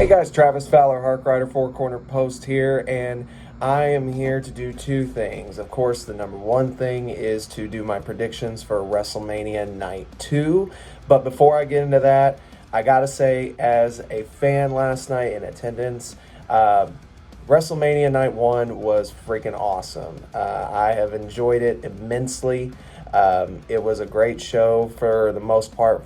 Hey guys, Travis Fowler, Hark Rider, Four Corner Post here, and I am here to do two things. Of course, the number one thing is to do my predictions for WrestleMania Night 2. But before I get into that, I gotta say, as a fan last night in attendance, WrestleMania Night 1 was freaking awesome. I have enjoyed it immensely. It was a great show for the most part,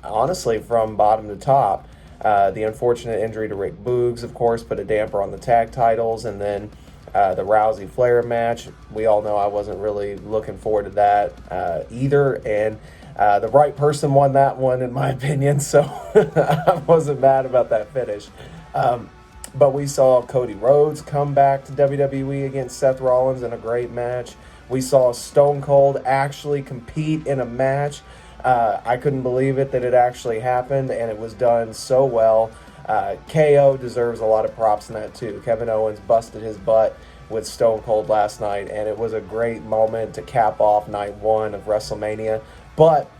honestly, from bottom to top. The unfortunate injury to Rick Boogs, of course, put a damper on the tag titles, and then the Rousey-Flair match. We all know I wasn't really looking forward to that either, and the right person won that one, in my opinion, so I wasn't mad about that finish. But we saw Cody Rhodes come back to WWE against Seth Rollins in a great match. We saw Stone Cold actually compete in a match. I couldn't believe it that it actually happened, and it was done so well. KO deserves a lot of props in that too. Kevin Owens busted his butt with Stone Cold last night, and it was a great moment to cap off Night 1 of WrestleMania. But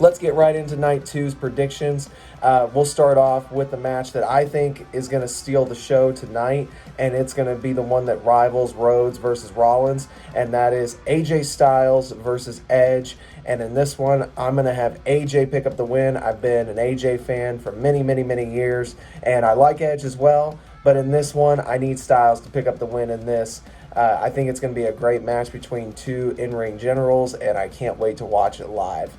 let's get right into Night 2's predictions. We'll start off with the match that I think is going to steal the show tonight, and it's going to be the one that rivals Rhodes versus Rollins, and that is AJ Styles versus Edge. And in this one, I'm going to have AJ pick up the win. I've been an AJ fan for many, many, many years, and I like Edge as well. But in this one, I need Styles to pick up the win in this. I think it's going to be a great match between two in-ring generals, and I can't wait to watch it live.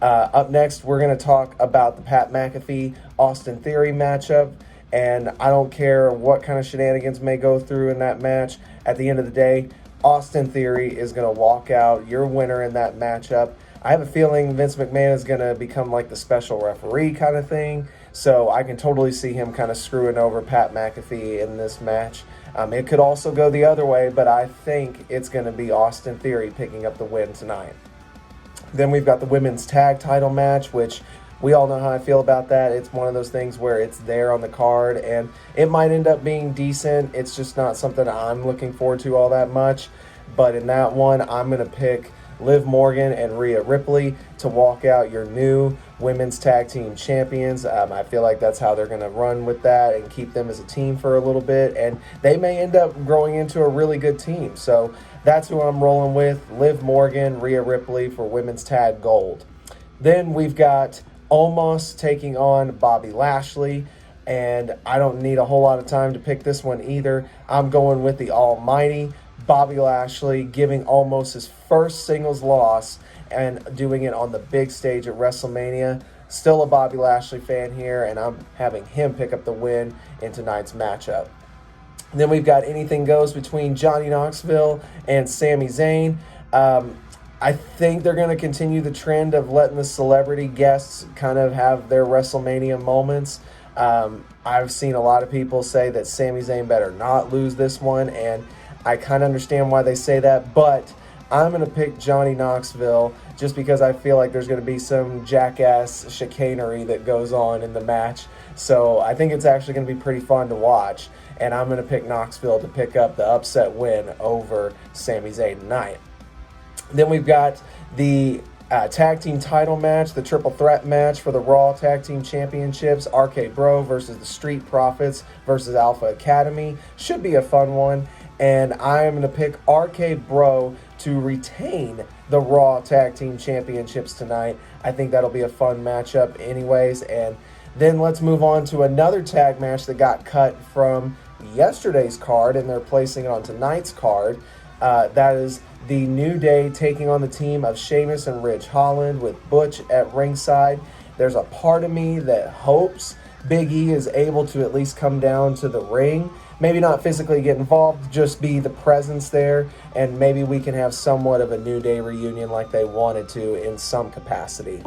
Up next, we're going to talk about the Pat McAfee Austin Theory matchup, and I don't care what kind of shenanigans may go through in that match. At the end of the day, Austin Theory is going to walk out your winner in that matchup. I have a feeling Vince McMahon is going to become like the special referee kind of thing, so I can totally see him kind of screwing over Pat McAfee in this match. It could also go the other way, but I think it's going to be Austin Theory picking up the win tonight. Then we've got the women's tag title match, which we all know how I feel about that. It's one of those things where it's there on the card, and it might end up being decent. It's just not something I'm looking forward to all that much. But in that one, I'm going to pick Liv Morgan and Rhea Ripley to walk out your new women's tag team champions. I feel like that's how they're going to run with that and keep them as a team for a little bit. And they may end up growing into a really good team. So that's who I'm rolling with, Liv Morgan, Rhea Ripley for women's tag gold. Then we've got Omos taking on Bobby Lashley. And I don't need a whole lot of time to pick this one either. I'm going with the almighty Bobby Lashley, giving Omos his first singles loss and doing it on the big stage at WrestleMania. Still a Bobby Lashley fan here, and I'm having him pick up the win in tonight's matchup. Then we've got Anything Goes between Johnny Knoxville and Sami Zayn. I think they're going to continue the trend of letting the celebrity guests kind of have their WrestleMania moments. I've seen a lot of people say that Sami Zayn better not lose this one, and I kind of understand why they say that, but I'm going to pick Johnny Knoxville just because I feel like there's going to be some jackass chicanery that goes on in the match. So I think it's actually going to be pretty fun to watch, and I'm going to pick Knoxville to pick up the upset win over Sami Zayn tonight. Then we've got the tag team title match, the triple threat match for the Raw Tag Team Championships, RK Bro versus the Street Profits versus Alpha Academy. Should be a fun one. And I am going to pick RK Bro to retain the Raw Tag Team Championships tonight. I think that'll be a fun matchup anyways. And then let's move on to another tag match that got cut from yesterday's card, and they're placing it on tonight's card. That is the New Day taking on the team of Sheamus and Ridge Holland with Butch at ringside. There's a part of me that hopes Big E is able to at least come down to the ring. Maybe not physically get involved, just be the presence there, and maybe we can have somewhat of a New Day reunion like they wanted to in some capacity.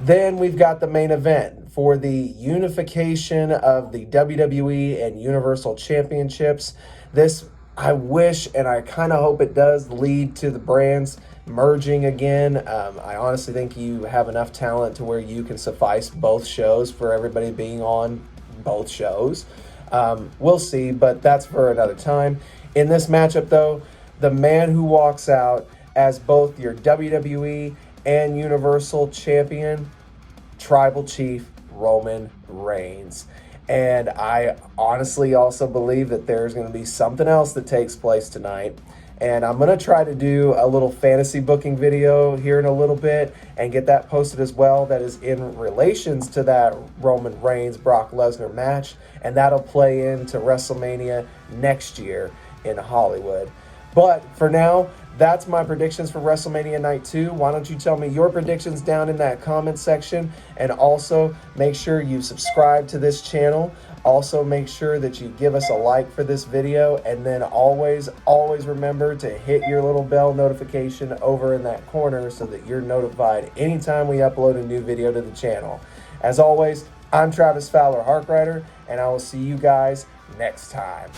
Then we've got the main event for the unification of the WWE and Universal Championships. This, I wish, and I kind of hope it does lead to the brands merging again. I honestly think you have enough talent to where you can suffice both shows for everybody being on both shows. We'll see, but that's for another time. In this matchup, though, the man who walks out as both your WWE and Universal Champion, Tribal Chief Roman Reigns. And I honestly also believe that there's going to be something else that takes place tonight. And I'm going to try to do a little fantasy booking video here in a little bit and get that posted as well. That is in relations to that Roman Reigns Brock Lesnar match. And that'll play into WrestleMania next year in Hollywood. But for now, that's my predictions for WrestleMania Night 2. Why don't you tell me your predictions down in that comment section? And also, make sure you subscribe to this channel. Also, make sure that you give us a like for this video. And then always remember to hit your little bell notification over in that corner so that you're notified anytime we upload a new video to the channel. As always, I'm Travis Fowler Harkrider, and I will see you guys next time.